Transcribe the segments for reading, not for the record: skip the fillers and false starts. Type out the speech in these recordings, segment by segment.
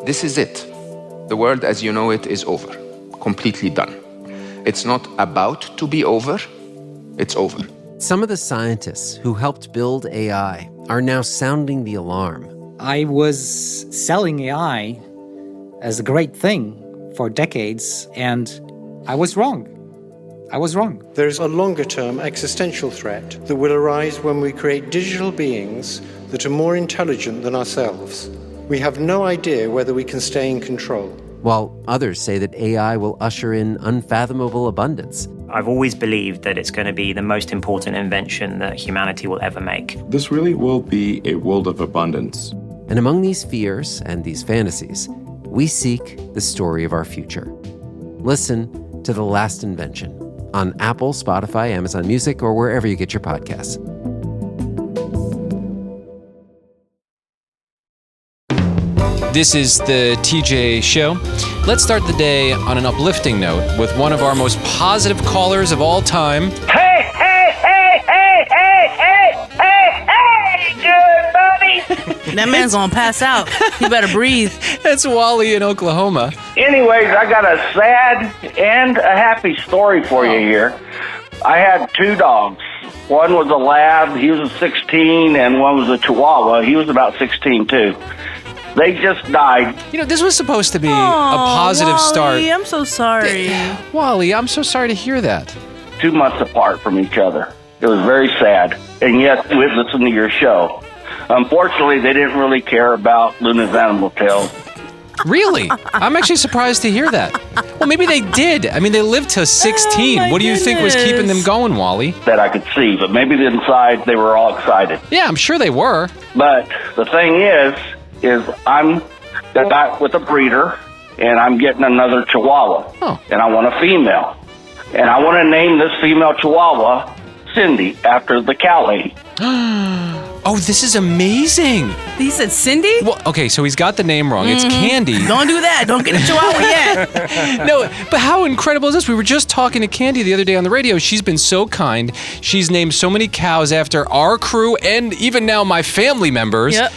this is it. The world as you know it is over, completely done. It's not about to be over, it's over. Some of the scientists who helped build AI are now sounding the alarm. I was selling AI as a great thing for decades, and I was wrong. There's a longer-term existential threat that will arise when we create digital beings that are more intelligent than ourselves. We have no idea whether we can stay in control. While others say that AI will usher in unfathomable abundance. I've always believed that it's going to be the most important invention that humanity will ever make. This really will be a world of abundance. And among these fears and these fantasies, we seek the story of our future. Listen to The Last Invention on Apple, Spotify, Amazon Music, or wherever you get your podcasts. This is the TJ Show. Let's start the day on an uplifting note with one of our most positive callers of all time. Hey, good buddy. That man's gonna pass out. You better breathe. That's Wally in Oklahoma. Anyways, I got a sad and a happy story for you here. I had two dogs. One was a lab, he was a 16, and one was a chihuahua. He was about 16 too. They just died. You know, this was supposed to be a positive Wally, start. I'm so sorry. Wally, I'm so sorry to hear that. 2 months apart from each other. It was very sad. And yet, we listened to your show. Unfortunately, they didn't really care about Luna's Animal Tales. Really? I'm actually surprised to hear that. Well, maybe they did. I mean, they lived to 16. Oh, what do you think was keeping them going, Wally? That I could see, but maybe inside they were all excited. Yeah, I'm sure they were. But the thing is I'm got with a breeder, and I'm getting another Chihuahua. Oh. And I want a female. And I want to name this female Chihuahua Cindy, after the cow lady. Oh, this is amazing. He said Cindy? Well, okay, so he's got the name wrong. It's Candy. Don't do that. Don't get a Chihuahua yet. No, but how incredible is this? We were just talking to Candy the other day on the radio. She's been so kind. She's named so many cows after our crew and even now my family members. Yep.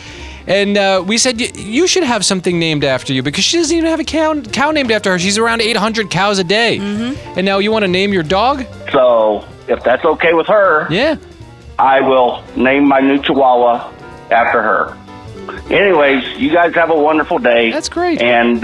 And we said, you should have something named after you because she doesn't even have a cow named after her. She's around 800 cows a day. And now you want to name your dog? So, if that's okay with her, Yeah. I will name my new Chihuahua after her. Anyways, you guys have a wonderful day. That's great. And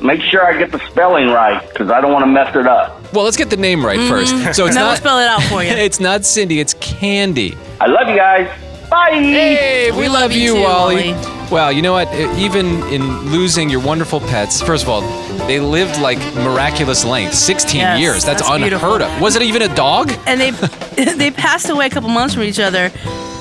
make sure I get the spelling right, because I don't want to mess it up. Well, let's get the name right first. So it's Now we'll not spell it out for you. It's not Cindy, it's Candy. I love you guys. Bye. Hey, we love you, too, Wally. Wally. Well, you know what? Even in losing your wonderful pets, first of all, they lived like miraculous length, 16 Yes, years. That's that's unheard beautiful. of. Was it even a dog? And they passed away a couple months from each other,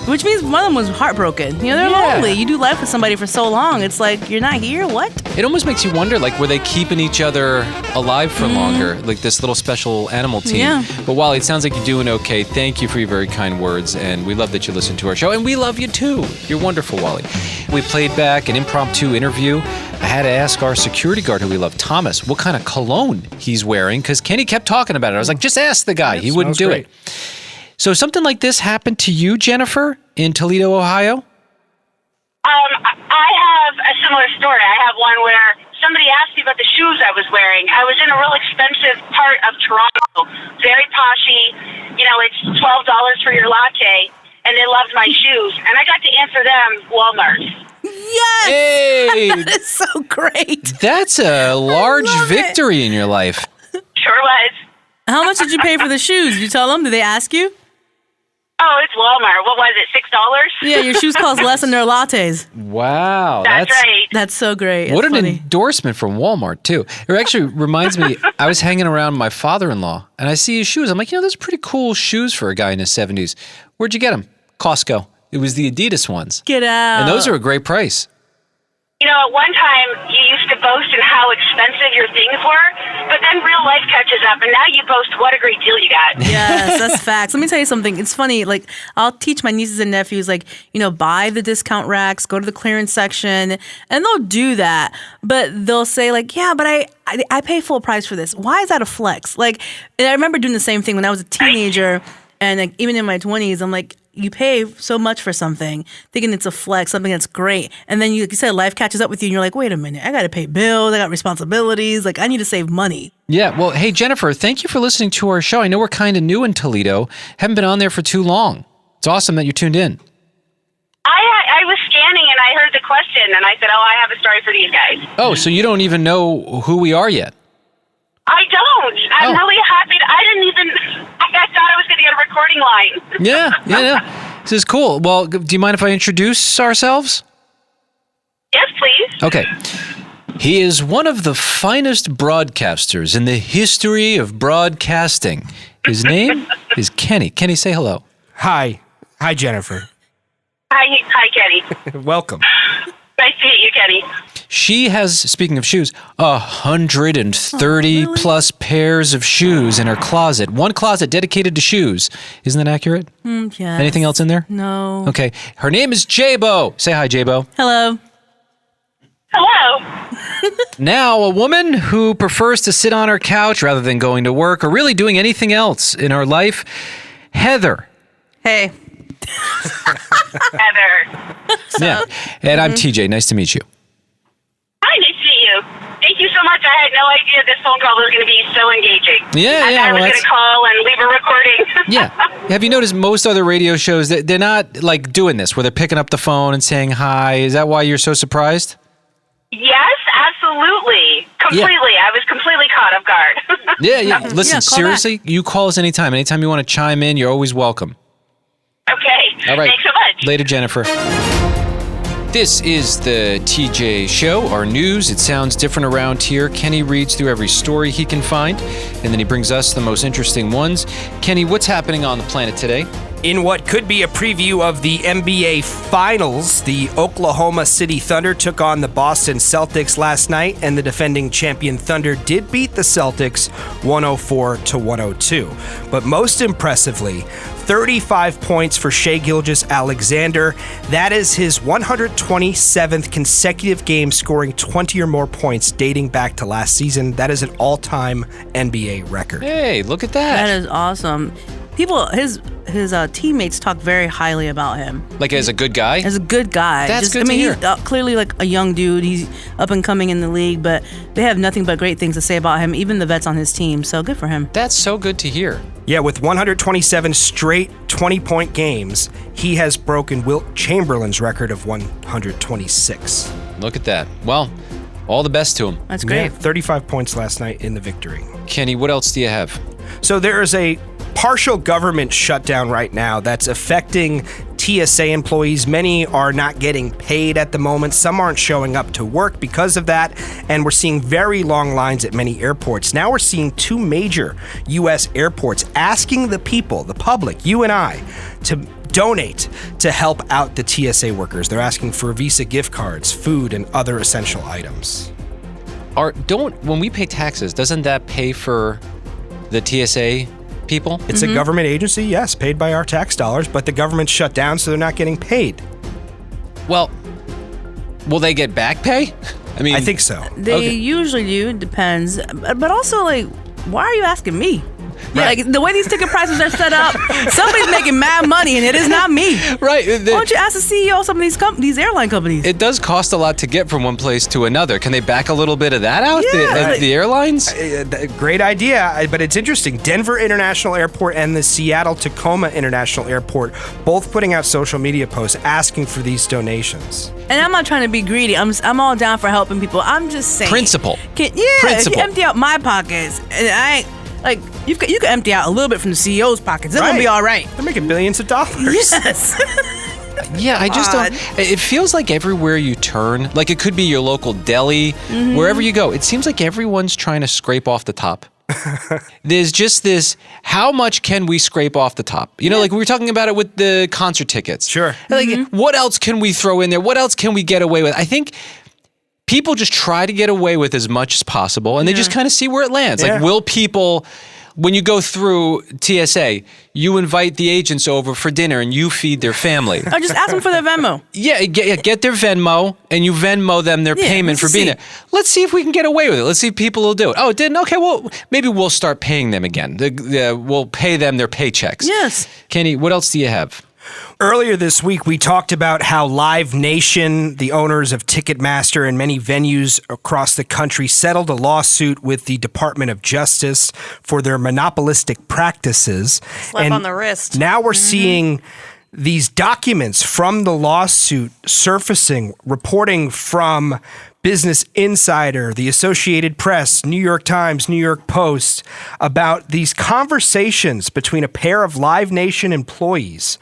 which means one of them was heartbroken. You know, they're Yeah. lonely. You do life with somebody for so long. It's like, you're not here? What? It almost makes you wonder, like, were they keeping each other alive for longer? Like this little special animal team. Yeah. But Wally, it sounds like you're doing okay. Thank you for your very kind words, and we love that you listen to our show, and we love you too. You're wonderful, Wally. We played back an impromptu interview. I had to ask our security guard who we love, Thomas, what kind of cologne he's wearing, because Kenny kept talking about it. I was like, just ask the guy. He wouldn't do it. So something like this happened to you, Jennifer, in Toledo, Ohio? I have a similar story. I have one where somebody asked me about the shoes I was wearing. I was in a real expensive part of Toronto, very poshy. You know, it's $12 for your latte, and they loved my shoes. And I got to answer them Walmart. Yes! Hey! That is so great. That's a large love victory in your life. Sure was. How much did you pay for the shoes? Did you tell them? Did they ask you? Oh, it's Walmart. What was it, $6? Yeah, your shoes cost less than their lattes. Wow. That's right. That's so great. What That's an funny. endorsement from Walmart, too. It actually reminds me, I was hanging around my father-in-law, and I see his shoes. I'm like, those are pretty cool shoes for a guy in his 70s. Where'd you get them? Costco. It was the Adidas ones. Get out. And those are a great price. You know, at one time, you used to boast in how expensive your things were, but then real life catches up, and now you boast what a great deal you got. Yes, that's facts. Let me tell you something. It's funny. Like, I'll teach my nieces and nephews, like, buy the discount racks, go to the clearance section, and they'll do that. But they'll say, like, yeah, but I pay full price for this. Why is that a flex? Like, and I remember doing the same thing when I was a teenager, and like, even in my 20s, I'm like, you pay so much for something, thinking it's a flex, something that's great, and then like you said, life catches up with you, and you're like, wait a minute, I got to pay bills, I got responsibilities, like I need to save money. Yeah, well, hey, Jennifer, thank you for listening to our show. I know we're kind of new in Toledo, haven't been on there for too long. It's awesome that you're tuned in. I was scanning and I heard the question and I said, I have a story for these guys. Oh, so you don't even know who we are yet? I don't. I'm really happy. I thought I was going to get a recording line. Yeah. This is cool. Well, do you mind if I introduce ourselves? Yes, please. Okay. He is one of the finest broadcasters in the history of broadcasting. His name is Kenny. Kenny, say hello. Hi. Hi, Jennifer. Hi, Kenny. Welcome. Nice to meet you, Kenny. She has, speaking of shoes, 130 plus pairs of shoes in her closet. One closet dedicated to shoes. Isn't that accurate? Yes. Anything else in there? No. Okay. Her name is Jabo. Say hi, Jabo. Hello. Hello. Now, a woman who prefers to sit on her couch rather than going to work or really doing anything else in her life, Heather. Hey. Heather. Yeah. And I'm TJ. Nice to meet you. Hi, nice to meet you. Thank you so much. I had no idea this phone call was going to be so engaging. Yeah, I thought I was going to call and leave a recording. Yeah. Have you noticed most other radio shows, they're not like doing this, where they're picking up the phone and saying hi? Is that why you're so surprised? Yes, absolutely. Completely. Yeah. I was completely caught off guard. Yeah. Listen, seriously, you call us anytime. Anytime you want to chime in, you're always welcome. Okay. All right. Thanks so much. Later, Jennifer. This is the TJ Show, our news. It sounds different around here. Kenny reads through every story he can find, and then he brings us the most interesting ones. Kenny, what's happening on the planet today? In what could be a preview of the NBA Finals, the Oklahoma City Thunder took on the Boston Celtics last night, and the defending champion Thunder did beat the Celtics 104-102. But most impressively, 35 points for Shai Gilgeous-Alexander. That is his 127th consecutive game scoring 20 or more points dating back to last season. That is an all-time NBA record. Hey, look at that. That is awesome. People, his teammates talk very highly about him. Like as a good guy? As a good guy. That's good to hear. He's clearly like a young dude. He's up and coming in the league, but they have nothing but great things to say about him, even the vets on his team. So good for him. That's so good to hear. Yeah, with 127 straight 20-point games, he has broken Wilt Chamberlain's record of 126. Look at that. Well, all the best to him. That's great. Yeah, 35 points last night in the victory. Kenny, what else do you have? So there is a partial government shutdown right now that's affecting TSA employees. Many are not getting paid at the moment. Some aren't showing up to work because of that. And we're seeing very long lines at many airports. Now we're seeing two major U.S. airports asking the people, the public, you and I, to donate to help out the TSA workers. They're asking for Visa gift cards, food, and other essential items. When we pay taxes, doesn't that pay for the TSA people? It's a government agency, yes, paid by our tax dollars, but the government's shut down, so they're not getting paid. Well, will they get back pay? I think so. They usually do. It depends. But also, like, why are you asking me? Yeah, like the way these ticket prices are set up, somebody's making mad money, and it is not me. Right. Why don't you ask the CEO of some of these airline companies? It does cost a lot to get from one place to another. Can they back a little bit of that out? Yeah. The airlines? Great idea, but it's interesting. Denver International Airport and the Seattle Tacoma International Airport both putting out social media posts asking for these donations. And I'm not trying to be greedy. I'm all down for helping people. I'm just saying. Principle. If you empty out my pockets, and I ain't. Like, you can empty out a little bit from the CEO's pockets. It's going to be all right. They're making billions of dollars. Yes. Yeah, I just don't. It feels like everywhere you turn, like it could be your local deli, wherever you go, it seems like everyone's trying to scrape off the top. There's just this, how much can we scrape off the top? You know, like we were talking about it with the concert tickets. Sure. Like, what else can we throw in there? What else can we get away with? I think people just try to get away with as much as possible, and they just kind of see where it lands. Like, will people, when you go through TSA, you invite the agents over for dinner and you feed their family. Or just ask them for their Venmo. Yeah, get their Venmo, and you Venmo them their payment for being there. Let's see if we can get away with it. Let's see if people will do it. Oh, it didn't? Okay, well, maybe we'll start paying them again. We'll pay them their paychecks. Yes. Kenny, what else do you have? Earlier this week, we talked about how Live Nation, the owners of Ticketmaster and many venues across the country, settled a lawsuit with the Department of Justice for their monopolistic practices. Slap on the wrist. Now we're seeing these documents from the lawsuit surfacing, reporting from Business Insider, the Associated Press, New York Times, New York Post, about these conversations between a pair of Live Nation employees,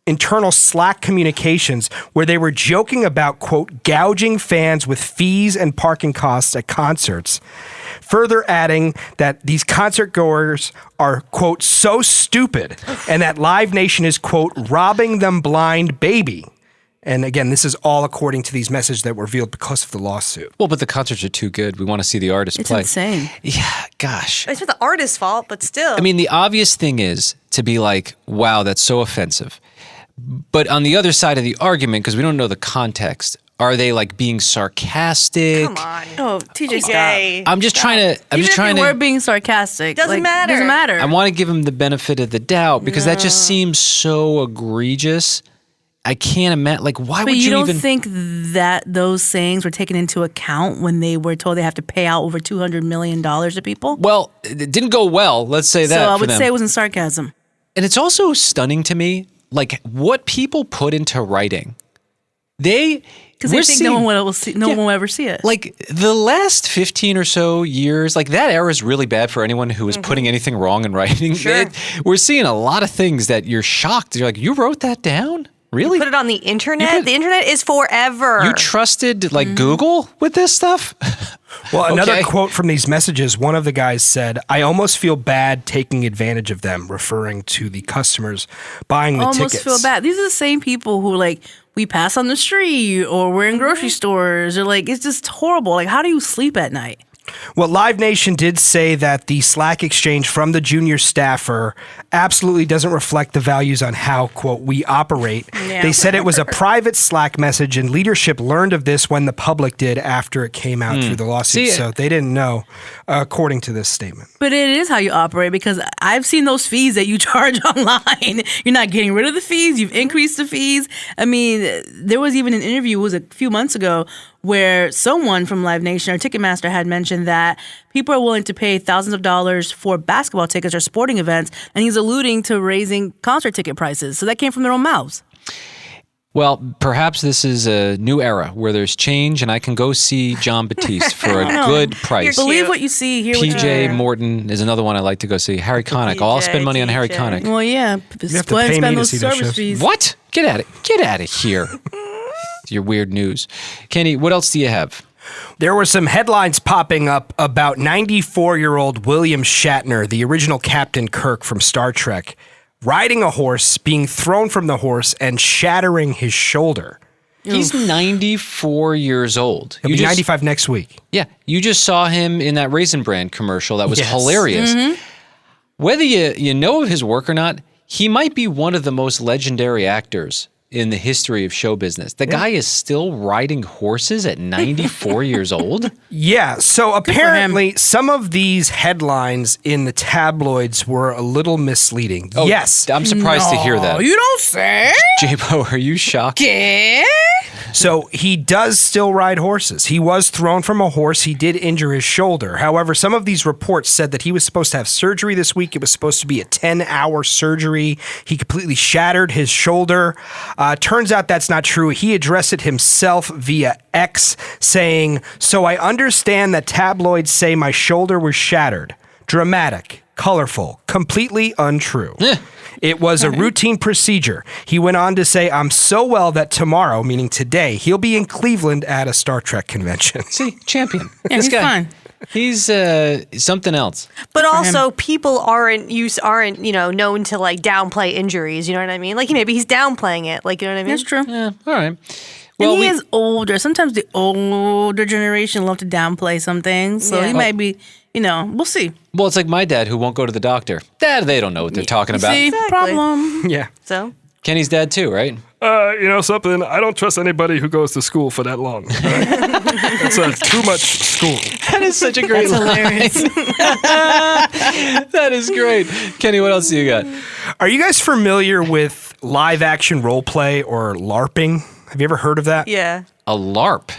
internal Slack communications, where they were joking about, quote, gouging fans with fees and parking costs at concerts. Further adding that these concert goers are, quote, so stupid, and that Live Nation is, quote, robbing them blind, baby. And again, this is all according to these messages that were revealed because of the lawsuit. Well, but the concerts are too good. We want to see the artist play. It's insane. Yeah, gosh. It's not the artist's fault, but still. I mean, the obvious thing is to be like, wow, that's so offensive. But on the other side of the argument, because we don't know the context, are they like being sarcastic? Come on. Oh, TJ, stop. I'm just trying to. We're being sarcastic. Doesn't matter. Doesn't matter. I want to give him the benefit of the doubt because that just seems so egregious. I can't imagine. Like, why would you even? But you don't think that those sayings were taken into account when they were told they have to pay out over $200 million to people? Well, it didn't go well. Let's say that. So I for would them. say it wasn't sarcasm. And it's also stunning to me, like what people put into writing. Because they think no one will see. No one will ever see it. Like the last 15 or so years, like that era is really bad for anyone who is putting anything wrong in writing. Sure. We're seeing a lot of things that you're shocked. You're like, you wrote that down? Really? You put it on the internet? The internet is forever. You trusted like Google with this stuff? Well, another quote from these messages, one of the guys said, I almost feel bad taking advantage of them, referring to the customers buying the tickets. Almost feel bad. These are the same people who like we pass on the street or we're in grocery stores or like it's just horrible. Like how do you sleep at night? Well, Live Nation did say that the Slack exchange from the junior staffer absolutely doesn't reflect the values on how, quote, we operate. Yeah. They said it was a private Slack message, and leadership learned of this when the public did after it came out through the lawsuit. So they didn't know, according to this statement. But it is how you operate because I've seen those fees that you charge online. You're not getting rid of the fees. You've increased the fees. I mean, there was even an interview, it was a few months ago, where someone from Live Nation or Ticketmaster had mentioned that people are willing to pay thousands of dollars for basketball tickets or sporting events, and he's alluding to raising concert ticket prices. So that came from their own mouths. Well, perhaps this is a new era where there's change and I can go see John Batiste for a good price. Believe what you see, hear what you PJ hear. Morton is another one I like to go see. Harry Connick. I'll spend money on Harry Connick. Well, yeah. You have to Go ahead pay and me spend to those see those service shows. fees. What? Get out of here. Your weird news. Kenny, what else do you have? There were some headlines popping up about 94-year-old William Shatner, the original Captain Kirk from Star Trek, riding a horse, being thrown from the horse, and shattering his shoulder. He's 94 years old. He'll be 95 next week. Yeah. You just saw him in that Raisin Bran commercial. That was Yes. hilarious. Whether you know of his work or not, he might be one of the most legendary actors in the history of show business. The guy is still riding horses at 94 years old? Yeah, so apparently some of these headlines in the tabloids were a little misleading. Oh, yes. I'm surprised to hear that. You don't say? J-Bo, are you shocked? Yeah. So he does still ride horses. He was thrown from a horse. He did injure his shoulder. However, some of these reports said that he was supposed to have surgery this week. It was supposed to be a 10-hour surgery. He completely shattered his shoulder. Turns out that's not true. He addressed it himself via X, saying, "So I understand that tabloids say my shoulder was shattered. Dramatic, colorful, completely untrue. It was a routine procedure." He went on to say, "I'm so well that tomorrow," meaning today, "he'll be in Cleveland at a Star Trek convention." See, champion. Yeah, he's fine. He's something else. But also, people aren't known to like downplay injuries. You know what I mean? Like maybe he's downplaying it. Like you know what I mean? That's true. Yeah, all right. Well, and he is older. Sometimes the older generation love to downplay some things. So he might be, we'll see. Well, it's like my dad who won't go to the doctor. They don't know what they're talking about. See, problem. Yeah. So? Kenny's dad too, right? Something, I don't trust anybody who goes to school for that long. Right? It's too much school. That is such a great line. That is great. Kenny, what else do you got? Are you guys familiar with live action role play or LARPing. Have you ever heard of that? Yeah. A LARP?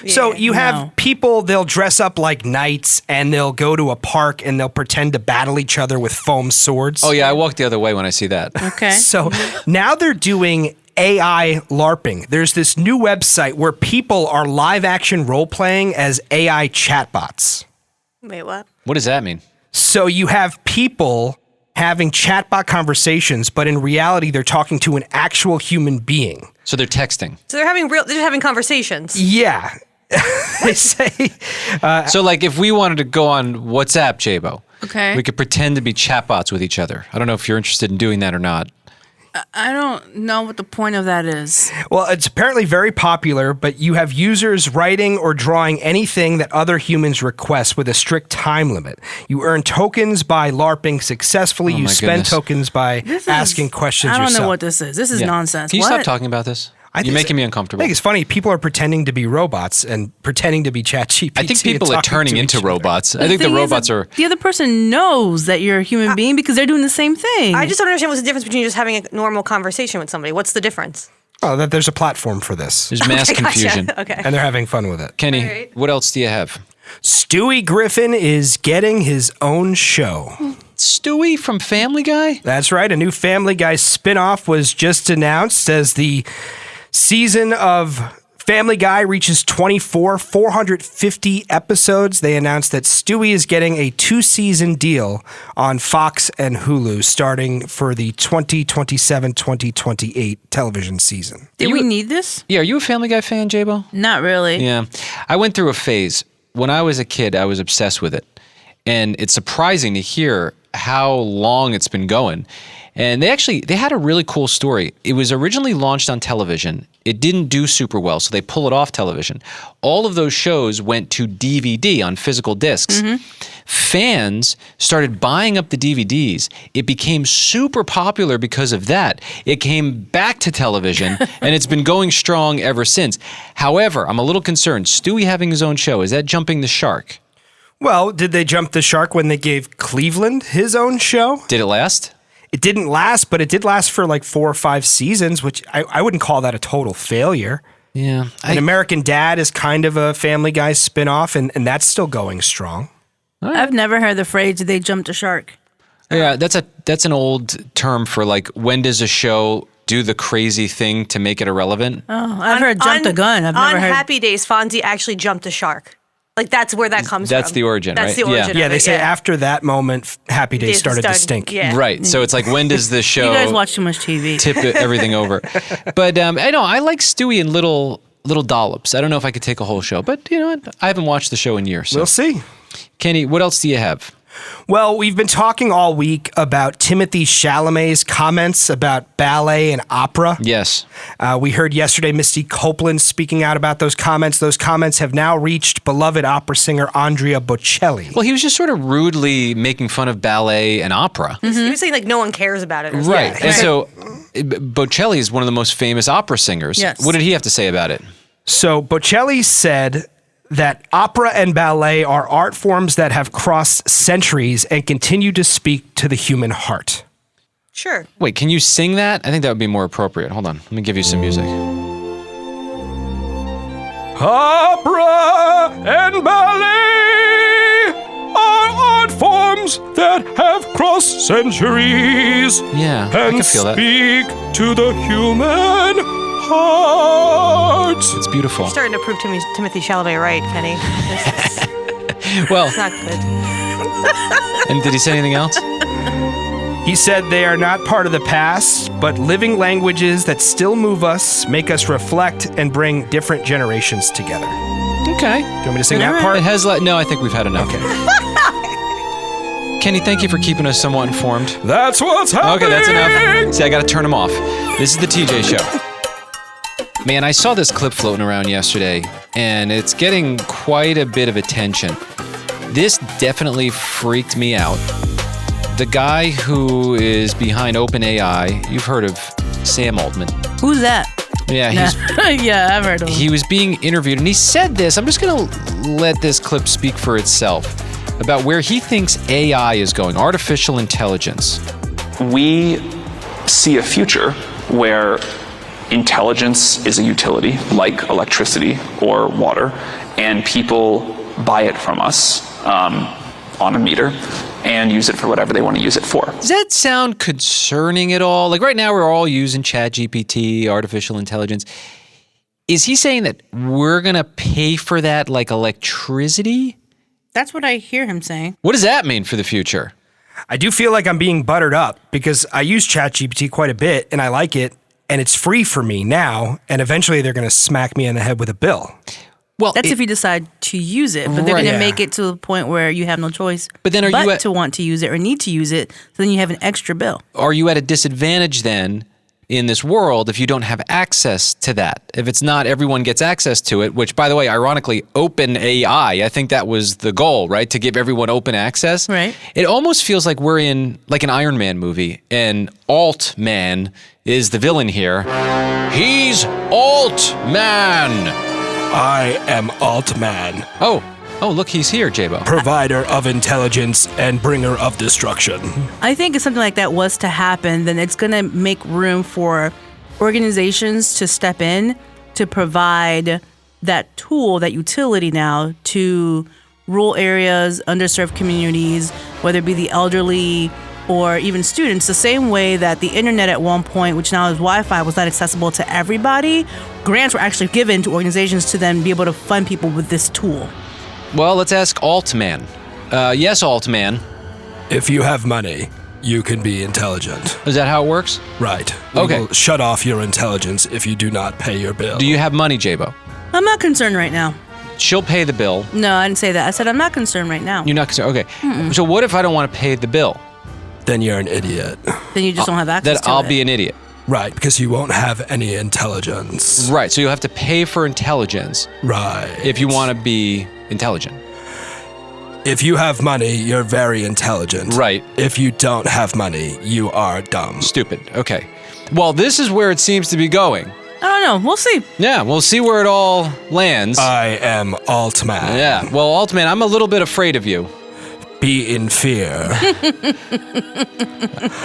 So you have people, they'll dress up like knights and they'll go to a park and they'll pretend to battle each other with foam swords. Oh, yeah, I walk the other way when I see that. Okay. So now they're doing AI LARPing. There's this new website where people are live action role playing as AI chatbots. Wait, what? What does that mean? So you have people having chatbot conversations, but in reality, they're talking to an actual human being. So they're texting. So they're having conversations. Yeah. They say. So like if we wanted to go on WhatsApp, Jabo, Okay. we could pretend to be chatbots with each other. I don't know if you're interested in doing that or not. I don't know what the point of that is. Well, it's apparently very popular, but you have users writing or drawing anything that other humans request with a strict time limit. You earn tokens by LARPing successfully. Oh, You my spend goodness. tokens by asking questions I don't yourself. know what this is. This is Yeah. nonsense. Can you what? stop talking about this? You're making me I uncomfortable. think it's funny. People are pretending to be robots and pretending to be ChatGPT. I think people are turning into robots. I think the thing is robots that are... The other person knows that you're a human being because they're doing the same thing. I just don't understand what's the difference between just having a normal conversation with somebody. What's the difference? Oh, that there's a platform for this. There's mass Okay, gotcha. confusion. Okay. And they're having fun with it. Kenny, what else do you have? Stewie Griffin is getting his own show. Stewie from Family Guy? That's right. A new Family Guy spinoff was just announced as the season of Family Guy reaches 450 episodes. They announced that Stewie is getting a 2-season deal on Fox and Hulu starting for the 2027-2028 television season. Did we need this? Yeah, are you a Family Guy fan, Jabo? Not really. Yeah. I went through a phase. When I was a kid, I was obsessed with it. And it's surprising to hear how long it's been going. And they had a really cool story. It was originally launched on television. It didn't do super well, so they pull it off television. All of those shows went to DVD on physical discs. Fans started buying up the DVDs. It became super popular because of that. It came back to television, and it's been going strong ever since. However, I'm a little concerned. Stewie having his own show, is that jumping the shark? Well, did they jump the shark when they gave Cleveland his own show? Did it last? It didn't last, but it did last for like 4 or 5 seasons, which I wouldn't call that a total failure. Yeah. And American Dad is kind of a Family Guy spinoff, and that's still going strong. I've never heard the phrase, they jumped a shark. Yeah, that's an old term for like, when does a show do the crazy thing to make it irrelevant? Oh, I've heard jumped a gun. I've never on heard. Happy Days, Fonzie actually jumped a shark. Like, that's where that comes from. That's the origin, That's right? the origin. Yeah, of they it, say after that moment, Happy Days started to stink. Yeah. Right. So it's like, when does the show You guys watch too much TV. tip everything over? But I know I like Stewie in little dollops. I don't know if I could take a whole show, but you know what? I haven't watched the show in years. So. We'll see. Kenny, what else do you have? Well, we've been talking all week about Timothée Chalamet's comments about ballet and opera. Yes. We heard yesterday Misty Copeland speaking out about those comments. Those comments have now reached beloved opera singer Andrea Bocelli. Well, he was just sort of rudely making fun of ballet and opera. He was saying, like, no one cares about it. Right. And so Bocelli is one of the most famous opera singers. Yes. What did he have to say about it? So Bocelli said that opera and ballet are art forms that have crossed centuries and continue to speak to the human heart. Sure. Wait, can you sing that? I think that would be more appropriate. Hold on. Let me give you some music. Opera and ballet are art forms that have crossed centuries. Yeah, I and can feel that. speak to the human heart. It's beautiful. You're starting to prove Timothée Chalamet right, Kenny. Well, It's not good. and did he say anything else? He said they are not part of the past, but living languages that still move us, make us reflect, and bring different generations together. Okay. Do you want me to sing that part? It has no, I think we've had enough. Okay. Kenny, thank you for keeping us somewhat informed. That's what's happening. Okay, that's enough. See, I got to turn him off. This is the TJ Show. Man, I saw this clip floating around yesterday, and it's getting quite a bit of attention. This definitely freaked me out. The guy who is behind OpenAI, you've heard of Sam Altman. Who's that? Yeah, yeah, I've heard of him. he was being interviewed, and he said this. I'm just going to let this clip speak for itself about where he thinks AI is going, artificial intelligence. We see a future where intelligence is a utility, like electricity or water, and people buy it from us on a meter and use it for whatever they want to use it for. Does that sound concerning at all? Like right now we're all using ChatGPT, artificial intelligence. Is he saying that we're going to pay for that like electricity? That's what I hear him saying. What does that mean for the future? I do feel like I'm being buttered up because I use ChatGPT quite a bit and I like it and it's free for me now and eventually they're going to smack me in the head with a bill. Well, that's if you decide to use it, but they're going to make it to the point where you have no choice but then to want to use it or need to use it, so then you have an extra bill. Are you at a disadvantage then in this world if you don't have access to that? If it's not everyone gets access to it, which, by the way, ironically, open AI, I think that was the goal, right? To give everyone open access. Right. It almost feels like we're in like an Iron Man movie and Alt-Man is the villain here. He's Alt-Man. I am Alt-Man. Oh, look, he's here, Jabo. Provider of intelligence and bringer of destruction. I think if something like that was to happen, then it's going to make room for organizations to step in to provide that tool, that utility now to rural areas, underserved communities, whether it be the elderly or even students, the same way that the internet at one point, which now is Wi-Fi, was not accessible to everybody. Grants were actually given to organizations to then be able to fund people with this tool. Well, let's ask Alt-Man. Yes, Alt-Man. If you have money, you can be intelligent. Is that how it works? Right. Okay. We will shut off your intelligence if you do not pay your bill. Do you have money, Jabo? I'm not concerned right now. She'll pay the bill. No, I didn't say that. I said I'm not concerned right now. You're not concerned? Okay. Mm-mm. So what if I don't want to pay the bill? Then you're an idiot. Then you just don't have access to it. Then I'll be an idiot. Right, because you won't have any intelligence. Right, so you'll have to pay for intelligence. Right. If you want to be intelligent. If you have money, you're very intelligent. Right. If you don't have money, you are dumb. Stupid. Okay. Well, this is where it seems to be going. I don't know. We'll see. Yeah, we'll see where it all lands. I am Alt-Man. Yeah. Well, Alt-Man, I'm a little bit afraid of you. Be in fear.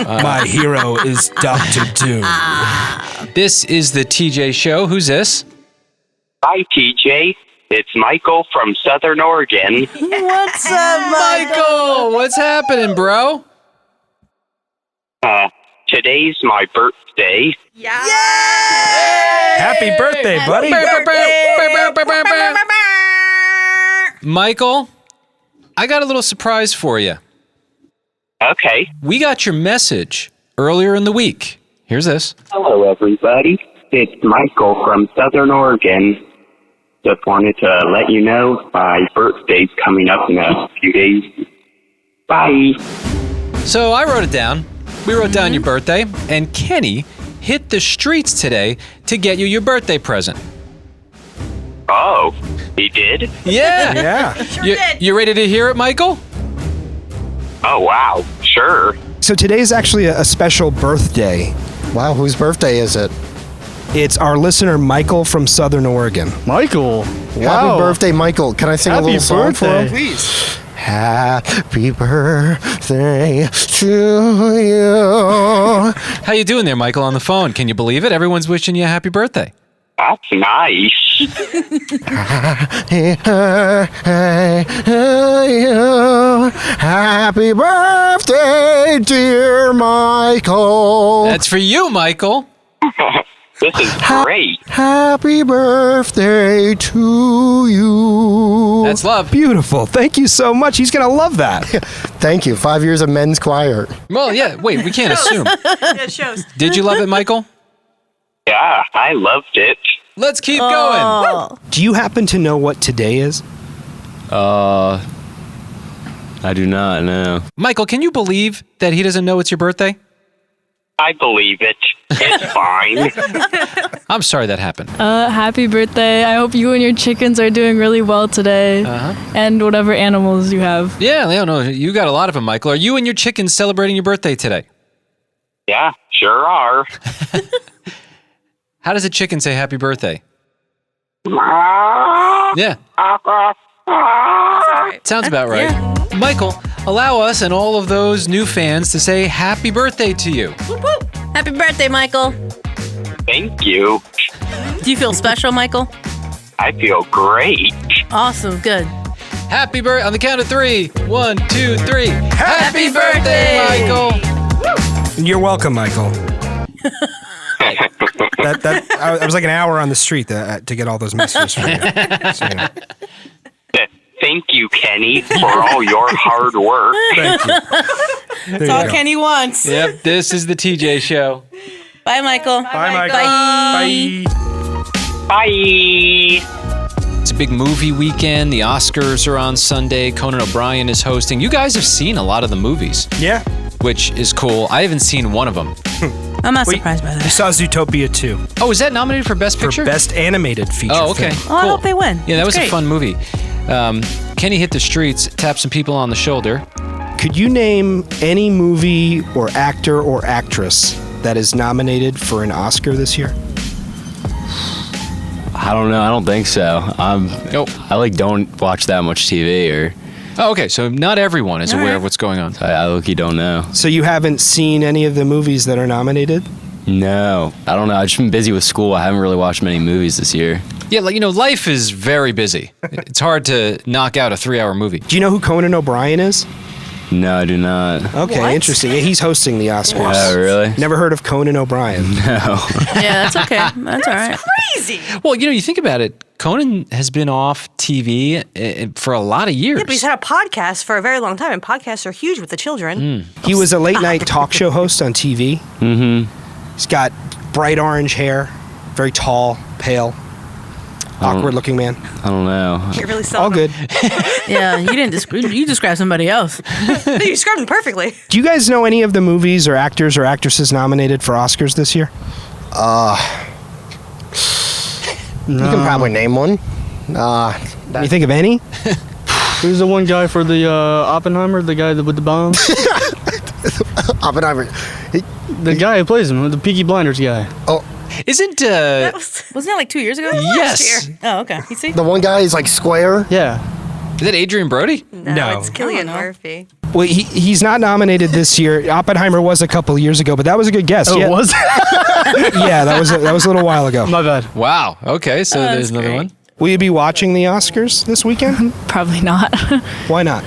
My hero is Dr. Doom. This is the TJ Show. Who's this? Hi, TJ. It's Michael from Southern Oregon. What's up, Michael? What's happening, bro? Today's my birthday. Happy birthday, buddy. Michael, I got a little surprise for you. Okay. We got your message earlier in the week. Here's this. Hello, everybody. It's Michael from Southern Oregon. Just wanted to let you know my birthday's coming up in a few days. Bye. So I wrote it down. We wrote down your birthday, and Kenny hit the streets today to get you your birthday present. Oh, he did? Yeah. Yeah. You ready to hear it, Michael? Oh, wow. Sure. So today's actually a special birthday. Wow, whose birthday is it? It's our listener, Michael from Southern Oregon. Michael. Happy birthday, Michael. Can I sing a little song for him? Please. Happy birthday to you. How you doing there, Michael, on the phone? Can you believe it? Everyone's wishing you a happy birthday. That's nice. Happy birthday, dear Michael. That's for you, Michael. This is great. Happy birthday to you. That's love. Beautiful. Thank you so much. He's going to love that. Thank you. 5 years of men's choir. Well, yeah. Wait, we can't assume. It shows. Did you love it, Michael? Yeah, I loved it. Let's keep going. Do you happen to know what today is? I do not know. Michael, can you believe that he doesn't know it's your birthday? I believe it. It's fine. I'm sorry that happened. Happy birthday. I hope you and your chickens are doing really well today. And whatever animals you have. Yeah, no, you got a lot of them, Michael. Are you and your chickens celebrating your birthday today? Yeah, sure are. How does a chicken say happy birthday? Yeah. Sounds about right. Yeah. Michael, allow us and all of those new fans to say happy birthday to you. Whoop, whoop. Happy birthday, Michael. Thank you. Do you feel special, Michael? I feel great. Awesome. Good. Happy birthday on the count of 3. 1, 2, 3. Happy birthday, Michael. You're welcome, Michael. I was like an hour on the street to get all those messages from you. So, yeah. Thank you, Kenny, for all your hard work. Thank you. That's all Kenny wants. Yep, this is the TJ Show. Bye, Michael. Bye, Michael. Bye. Bye. It's a big movie weekend. The Oscars are on Sunday. Conan O'Brien is hosting. You guys have seen a lot of the movies. Yeah. Which is cool. I haven't seen one of them. I'm not surprised by You that. saw Zootopia 2. Oh, is that nominated for Best Picture? For Best Animated Feature Oh, okay. Film. Oh, I hope they win. Yeah, that was It's a great. fun movie. Kenny hit the streets, tapped some people on the shoulder. Could you name any movie or actor or actress that is nominated for an Oscar this year? I don't know. I don't think so. I don't watch that much TV or. Oh, okay. So not everyone is All aware right. of what's going on. I look-y don't know. So you haven't seen any of the movies that are nominated? No, I don't know. I've just been busy with school. I haven't really watched many movies this year. Yeah, life is very busy. It's hard to knock out a 3-hour movie. Do you know who Conan O'Brien is? No, I do not. Okay, What? interesting. Yeah, he's hosting the Oscars. Oh, really? Never heard of Conan O'Brien? No. Yeah, that's okay. That's all right. Crazy. Well, you think about it. Conan has been off TV for a lot of years. Yeah, but he's had a podcast for a very long time, and podcasts are huge with the children. He was a late-night talk show host on TV. Mm-hmm. He's got bright orange hair, very tall, pale, awkward-looking man. I don't know. You're really All selling good. Yeah, you didn't you described somebody else. him. You described him perfectly. Do you guys know any of the movies or actors or actresses nominated for Oscars this year? You can probably name one. You think of any? Who's the one guy for the Oppenheimer? The guy with the bombs? Oppenheimer. The guy who plays him, the Peaky Blinders guy. Oh, Isn't Wasn't that like 2 years ago? Yes. Last year. Oh, okay. You see? the one guy is like square. Yeah. Is that Adrian Brody? No. It's Cillian Murphy. Well, he's not nominated this year. Oppenheimer was a couple years ago, but that was a good guess. Oh, yeah. it was? Yeah, that was a little while ago. My bad. Wow. Okay, so there's another great. one. Will you be watching the Oscars this weekend? Probably not. Why not?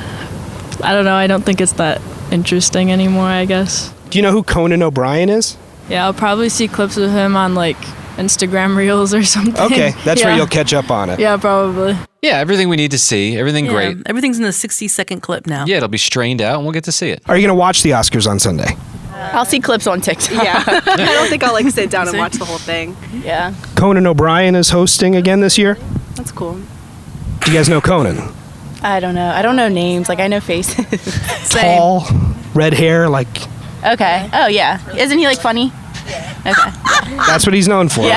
I don't know. I don't think it's that interesting anymore, I guess. Do you know who Conan O'Brien is? Yeah, I'll probably see clips of him on like Instagram Reels or something. Okay, that's where Yeah. you'll catch up on it. Yeah, probably. Yeah, everything we need to see, everything Yeah, great. Everything's in the 60-second clip now. Yeah, it'll be strained out and we'll get to see it. Are you going to watch the Oscars on Sunday? I'll see clips on TikTok. Yeah. I don't think I'll like sit down and watch the whole thing. Yeah. Conan O'Brien is hosting again this year. That's cool. Do you guys know Conan? I don't know. I don't know names. Like I know faces. Tall, red hair, like Okay. Oh yeah. Isn't he like funny? Okay. that's what he's known for.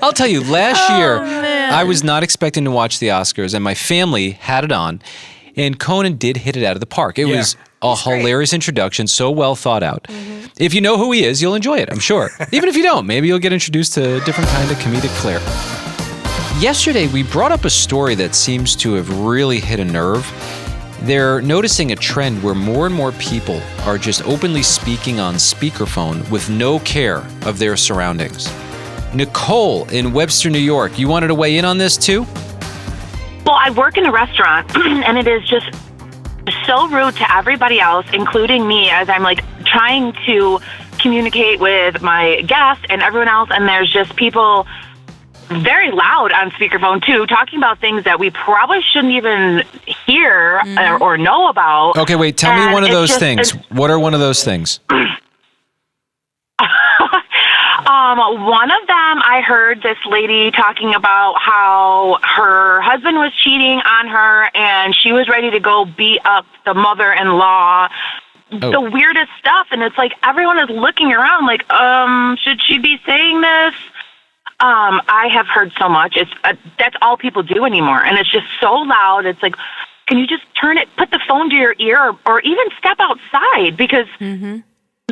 I'll tell you, last year, I was not expecting to watch the Oscars, and my family had it on, and Conan did hit it out of the park. It was a hilarious introduction, so well thought out. If you know who he is, you'll enjoy it, I'm sure. Even if you don't, maybe you'll get introduced to a different kind of comedic flair. Yesterday, we brought up a story that seems to have really hit a nerve. They're noticing a trend where more and more people are just openly speaking on speakerphone with no care of their surroundings. Nicole in Webster, New York, you wanted to weigh in on this too? Well, I work in a restaurant, and it is just so rude to everybody else, including me, as I'm like trying to communicate with my guests and everyone else, and there's just people very loud on speakerphone too, talking about things that we probably shouldn't even hear or know about. Okay, wait, tell me And one of it's those just- things. What are one of those things? One of them, I heard this lady talking about how her husband was cheating on her and she was ready to go beat up the mother-in-law. Oh. The weirdest stuff. And it's like everyone is looking around like, should she be saying this? I have heard so much. It's that's all people do anymore. And it's just so loud. It's like, can you just turn it, put the phone to your ear or even step outside? Because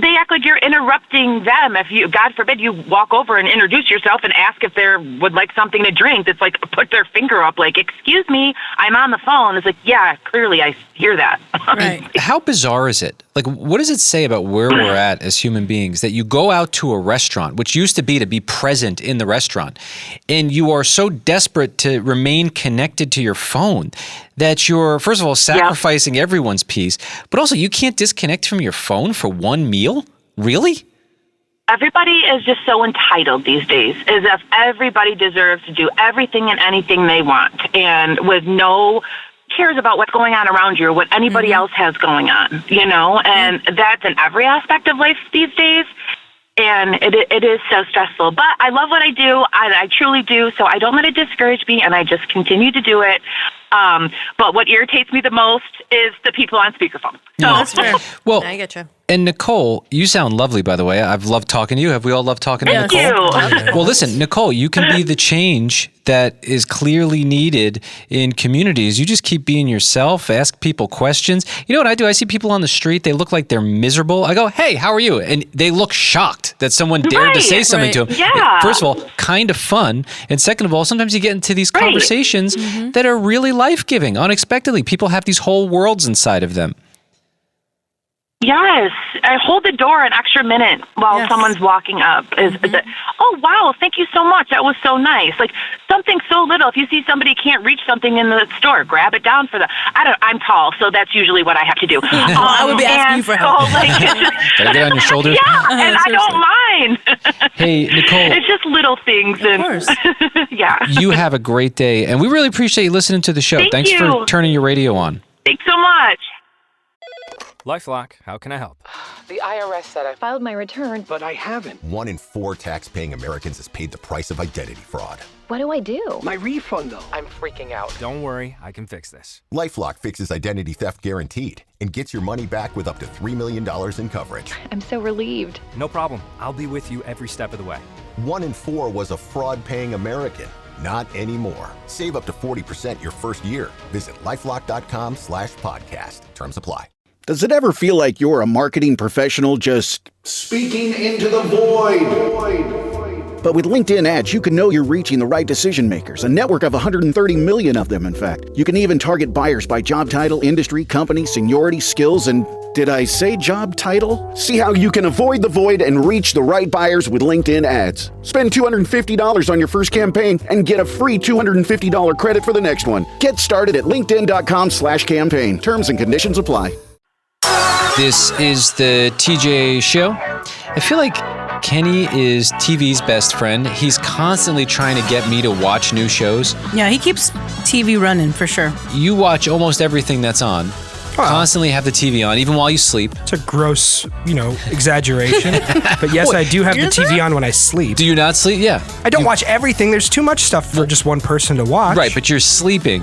they act like you're interrupting them. If you, God forbid, you walk over and introduce yourself and ask if they would like something to drink, it's like put their finger up like, excuse me, I'm on the phone. It's like, yeah, clearly I hear that. Right. How bizarre is it? Like, what does it say about where we're at as human beings that you go out to a restaurant, which used to be present in the restaurant, and you are so desperate to remain connected to your phone that you're, first of all, sacrificing everyone's peace, but also you can't disconnect from your phone for one meal? Really? Everybody is just so entitled these days, as if everybody deserves to do everything and anything they want, and with no cares about what's going on around you or what anybody else has going on, and that's in every aspect of life these days. And it is so stressful. But I love what I do. I truly do. So I don't let it discourage me, and I just continue to do it. But what irritates me the most is the people on speakerphone. So that's fair. Well, I get you. And Nicole, you sound lovely, by the way. I've loved talking to you. Have we all loved talking to Thank Nicole? you. Well, listen, Nicole, you can be the change that is clearly needed in communities. You just keep being yourself, ask people questions. You know what I do? I see people on the street, they look like they're miserable. I go, hey, how are you? And they look shocked that someone dared to say something to them. Yeah. First of all, kind of fun. And second of all, sometimes you get into these conversations that are really life-giving. Unexpectedly, people have these whole worlds inside of them. Yes, I hold the door an extra minute while someone's walking up. Oh, wow, thank you so much. That was so nice. Like something so little. If you see somebody can't reach something in the store, grab it down for them. I'm tall, so that's usually what I have to do. I would be asking you for help. Gotta get on your shoulders. Yeah, and I don't mind. Hey, Nicole. It's just little things. And, course. Yeah. You have a great day, and we really appreciate you listening to the show. Thank Thanks you. for turning your radio on. Thanks so much. LifeLock, how can I help? The IRS said I filed my return, But I haven't. 1 in 4 tax-paying Americans has paid the price of identity fraud. What do I do? My refund, though. I'm freaking out. Don't worry, I can fix this. LifeLock fixes identity theft guaranteed and gets your money back with up to $3 million in coverage. I'm so relieved. No problem. I'll be with you every step of the way. 1 in 4 was a fraud-paying American. Not anymore. Save up to 40% your first year. Visit LifeLock.com/podcast. Terms apply. Does it ever feel like you're a marketing professional just speaking into the void? But with LinkedIn ads, you can know you're reaching the right decision makers, a network of 130 million of them, in fact. You can even target buyers by job title, industry, company, seniority, skills, and did I say job title? See how you can avoid the void and reach the right buyers with LinkedIn ads. Spend $250 on your first campaign and get a free $250 credit for the next one. Get started at linkedin.com/campaign. Terms and conditions apply. This is the TJ Show. I feel like Kenny is TV's best friend. He's constantly trying to get me to watch new shows. Yeah, he keeps TV running for sure. You watch almost everything that's on. Constantly have the TV on, even while you sleep. It's a gross, exaggeration. But yes, I do have the TV on when I sleep. Do you not sleep? Yeah. I don't watch everything. There's too much stuff for just one person to watch. Right, but you're sleeping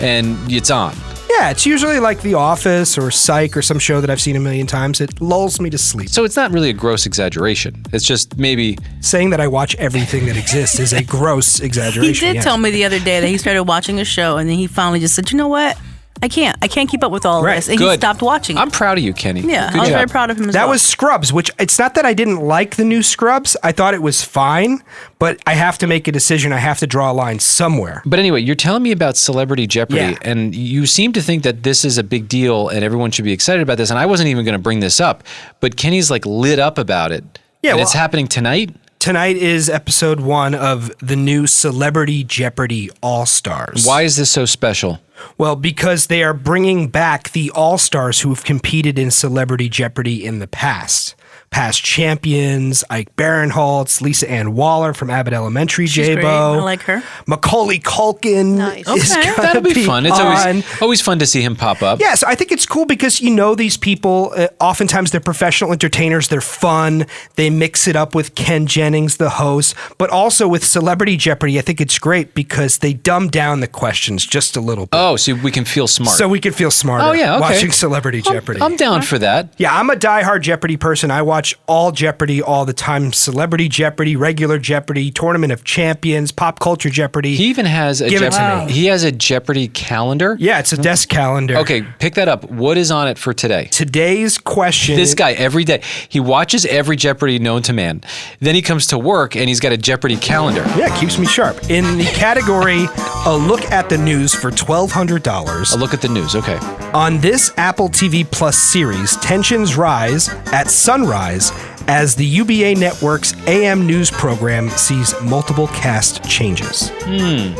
and it's on. Yeah, it's usually like The Office or Psych or some show that I've seen a million times. It lulls me to sleep. So it's not really a gross exaggeration. It's just maybe... Saying that I watch everything that exists is a gross exaggeration. He did tell me the other day that he started watching a show and then he finally just said, you know what? I can't keep up with all of this. And he stopped watching it. I'm proud of you, Kenny. Yeah, Good I was job. very proud of him as well. That was Scrubs, which it's not that I didn't like the new Scrubs. I thought it was fine, but I have to make a decision. I have to draw a line somewhere. But anyway, you're telling me about Celebrity Jeopardy, Yeah. and you seem to think that this is a big deal and everyone should be excited about this. And I wasn't even going to bring this up, but Kenny's like lit up about it. Yeah, and well, it's happening tonight? Tonight is episode 1 of the new Celebrity Jeopardy All-Stars. Why is this so special? Well, because they are bringing back the All-Stars who have competed in Celebrity Jeopardy in the past. Past champions, Ike Barinholtz, Lisa Ann Waller from Abbott Elementary, J-Bo. I like her. Macaulay Culkin is Okay. going That'll to be fun. It's on. always fun to see him pop up. Yeah, so I think it's cool because these people, oftentimes they're professional entertainers, they're fun, they mix it up with Ken Jennings, the host, but also with Celebrity Jeopardy, I think it's great because they dumb down the questions just a little bit. Oh, so we can feel smart. So we can feel smarter Oh, yeah, okay. watching Celebrity Jeopardy. I'm down for that. Yeah, I'm a diehard Jeopardy person. I watch watch all Jeopardy all the time. Celebrity Jeopardy, regular Jeopardy, Tournament of Champions, Pop Culture Jeopardy. He even has a Give it to me. He has a Jeopardy calendar. Yeah, it's a desk calendar. Okay, pick that up. What is on it for today? Today's question. This guy, every day, he watches every Jeopardy known to man. Then he comes to work and he's got a Jeopardy calendar. Yeah, it keeps me sharp. In the category, a look at the news for $1,200. A look at the news, okay. On this Apple TV Plus series, tensions rise at sunrise as the UBA network's AM news program sees multiple cast changes.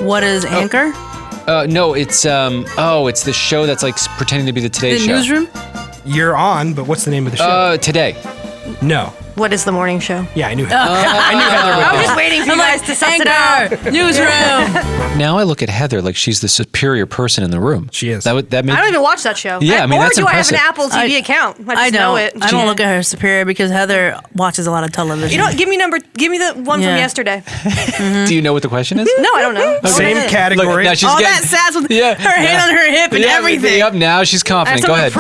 What is Anchor? No, it's it's the show that's like pretending to be the Today The Show. Newsroom? You're on, but what's the name of the show? Today. No. What is the morning show? Yeah, I knew Heather. I knew Heather would I know. was just waiting for you guys to suss it out. Newsroom. Now I look at Heather like she's the superior person in the room. She is. That I don't even watch that show. Yeah, I mean, or that's do impressive. I have an Apple TV account? I just I know don't. it. I don't look at her superior because Heather watches a lot of television. You know what? Give me the one from yesterday. Do you know what the question is? No, I don't know. Same category. Look, now she's All getting, that sass with her hand on her hip and everything. Up now, she's confident. Go ahead.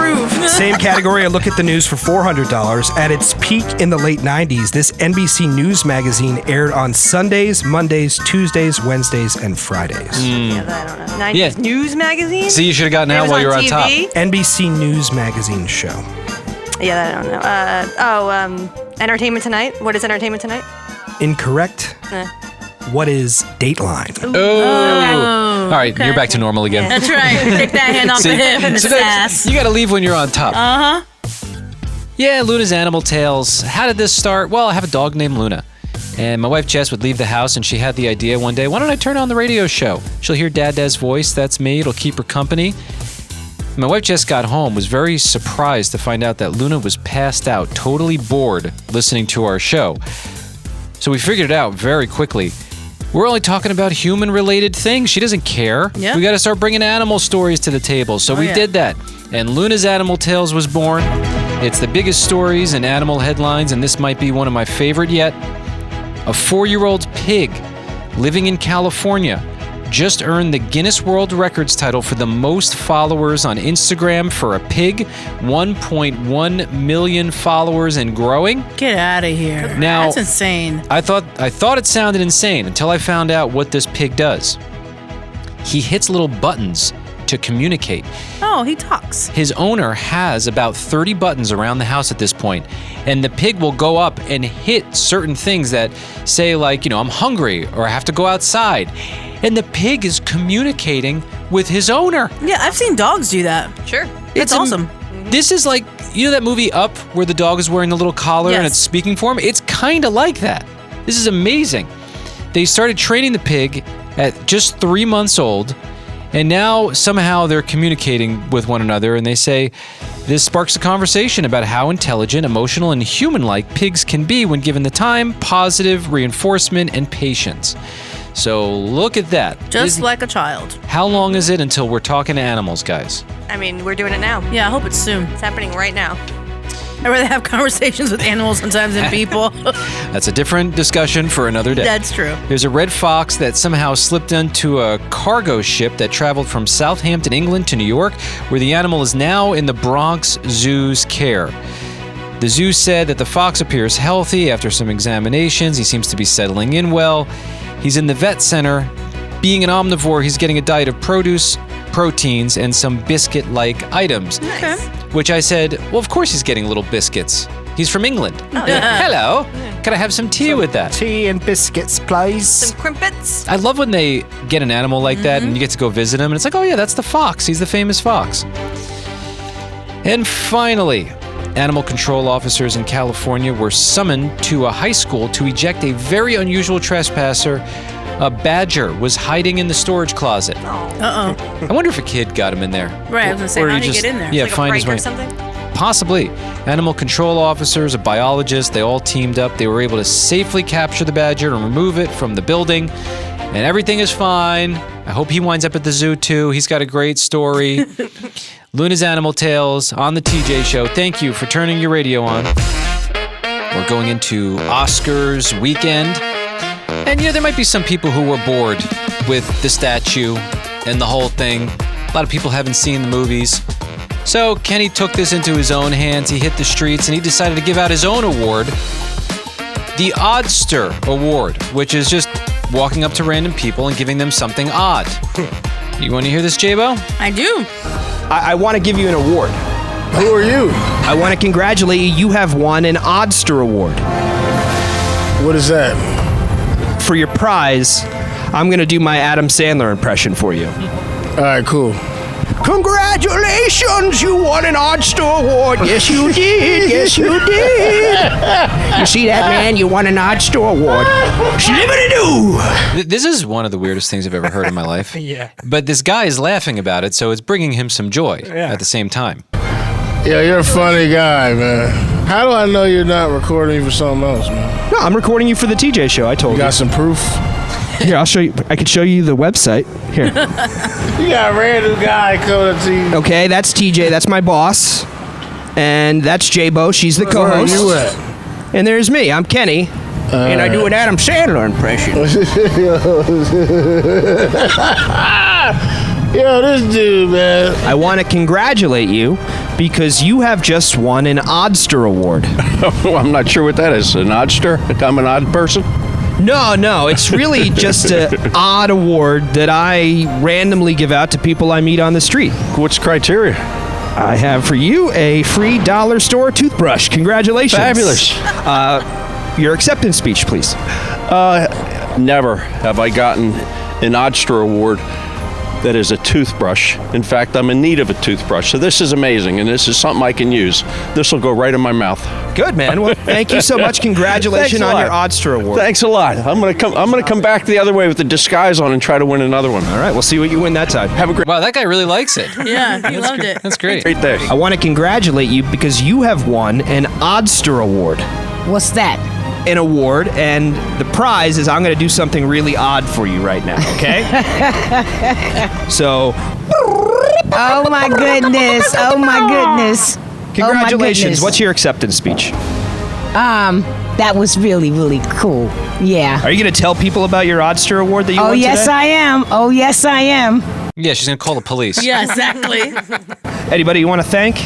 Same category, a look at the news for $400. At its peak in the late 90s, this NBC News magazine aired on Sundays, Mondays, Tuesdays, Wednesdays, and Fridays. Yeah, I don't know. 90s news magazine? See, you should have gotten out while you were on top. NBC News magazine show. Yeah, I don't know. Entertainment Tonight? What is Entertainment Tonight? Incorrect. What is Dateline? Oh. All right, you're back to normal again. That's right. Take that hand off the hip and the sass. You got to leave when you're on top. Uh-huh. Yeah, Luna's Animal Tales. How did this start? Well, I have a dog named Luna. And my wife Jess would leave the house and she had the idea one day, why don't I turn on the radio show? She'll hear Dad's voice, that's me, it'll keep her company. My wife Jess got home, was very surprised to find out that Luna was passed out, totally bored listening to our show. So we figured it out very quickly. We're only talking about human-related things. She doesn't care. Yeah. We got to start bringing animal stories to the table. So we did that. And Luna's Animal Tales was born. It's the biggest stories and animal headlines, and this might be one of my favorite yet. A 4-year-old pig living in California just earned the Guinness World Records title for the most followers on Instagram for a pig. 1.1 million followers and growing. Get out of here. Now, That's insane. I thought it sounded insane until I found out what this pig does. He hits little buttons to communicate. Oh, he talks. His owner has about 30 buttons around the house at this point, and the pig will go up and hit certain things that say like, I'm hungry or I have to go outside. And the pig is communicating with his owner. Yeah, I've seen dogs do that. Sure. It's awesome. This is like, that movie Up where the dog is wearing the little collar and it's speaking for him? It's kind of like that. This is amazing. They started training the pig at just 3 months old, and now somehow they're communicating with one another, and they say this sparks a conversation about how intelligent, emotional, and human-like pigs can be when given the time, positive reinforcement, and patience. So look at that. Just like a child. How long is it until we're talking to animals, guys? I mean, we're doing it now. Yeah, I hope it's soon. It's happening right now. I'd rather have conversations with animals sometimes than people. That's a different discussion for another day. That's true. There's a red fox that somehow slipped into a cargo ship that traveled from Southampton, England to New York, where the animal is now in the Bronx Zoo's care. The zoo said that the fox appears healthy after some examinations. He seems to be settling in well. He's in the vet center. Being an omnivore, he's getting a diet of produce, proteins, and some biscuit-like items. Nice. Which I said, well, of course he's getting little biscuits. He's from England. Oh, yeah. Hello. Can I have some tea with that? Tea and biscuits, please. Some crimpets. I love when they get an animal like that and you get to go visit him, and it's like, oh yeah, that's the fox. He's the famous fox. And finally, animal control officers in California were summoned to a high school to eject a very unusual trespasser. A badger was hiding in the storage closet. Uh-oh. I wonder if a kid got him in there. Right, I was going to say, Or how he did he just- get in there? yeah, Like a find his prank or way. something? Possibly. Animal control officers, a biologist, they all teamed up. They were able to safely capture the badger and remove it from the building. And everything is fine. I hope he winds up at the zoo too. He's got a great story. Luna's Animal Tales on the TJ Show. Thank you for turning your radio on. We're going into Oscars weekend. And there might be some people who were bored with the statue and the whole thing. A lot of people haven't seen the movies. So Kenny took this into his own hands. He hit the streets and he decided to give out his own award, the Oddster Award, which is just walking up to random people and giving them something odd. You want to hear this, J-Bo? I do. I want to give you an award. Who are you? I want to congratulate you. You have won an Oddster Award. What is that? For your prize, I'm going to do my Adam Sandler impression for you. All right, cool. Congratulations, you won an Oddster Award. Yes, you did. Yes, you did. You see that, man? You won an Oddster Award. Slibbity-doo. This is one of the weirdest things I've ever heard in my life. Yeah. But this guy is laughing about it, so it's bringing him some joy at the same time. Yeah, you're a funny guy, man. How do I know you're not recording me for something else, man? No, I'm recording you for the TJ show. I told you. Got some proof? Here, I'll show you. I can show you the website. Here. You got a random guy coming to you. Okay, that's TJ. That's my boss. And that's J-Bo. She's the co-host. Where are you at? And there's me. I'm Kenny. And I do an Adam Sandler impression. Yo, this dude, man. I want to congratulate you because you have just won an Oddster Award. I'm not sure what that is. An oddster? I'm an odd person? No. It's really just an odd award that I randomly give out to people I meet on the street. What's the criteria? I have for you a free dollar store toothbrush. Congratulations. Fabulous. Your acceptance speech, please. Never have I gotten an Oddster Award that is a toothbrush. In fact, I'm in need of a toothbrush. So this is amazing, and this is something I can use. This will go right in my mouth. Good, man. Well, thank you so much. Congratulations on your Oddster Award. Thanks a lot. I'm gonna come back the other way with the disguise on and try to win another one. All right, we'll see what you win that time. Have a great. Wow, that guy really likes it. Yeah, he loved it. That's great. Great day. I want to congratulate you because you have won an Oddster Award. What's that? An award, and the prize is I'm going to do something really odd for you right now, okay? So, Oh my goodness. Oh my goodness. congratulations. What's your acceptance speech? That was really, really cool. Yeah. Are you going to tell people about your Oddster Award that you won yes, today? I am. Oh, yes, I am. Yeah, she's going to call the police. Yeah, exactly. Anybody you want to thank?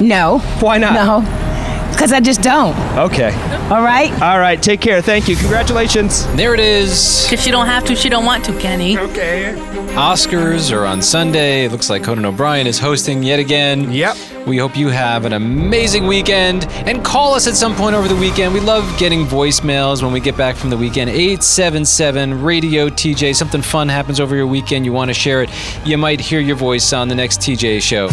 No. Why not? No. Because I just don't. Okay. All right? All right, take care. Thank you. Congratulations. There it is. Because she don't have to, she don't want to, Kenny. Okay. Oscars are on Sunday. It looks like Conan O'Brien is hosting yet again. Yep. We hope you have an amazing weekend. And call us at some point over the weekend. We love getting voicemails when we get back from the weekend. 877-RADIO-TJ. Something fun happens over your weekend. You want to share it. You might hear your voice on the next TJ show.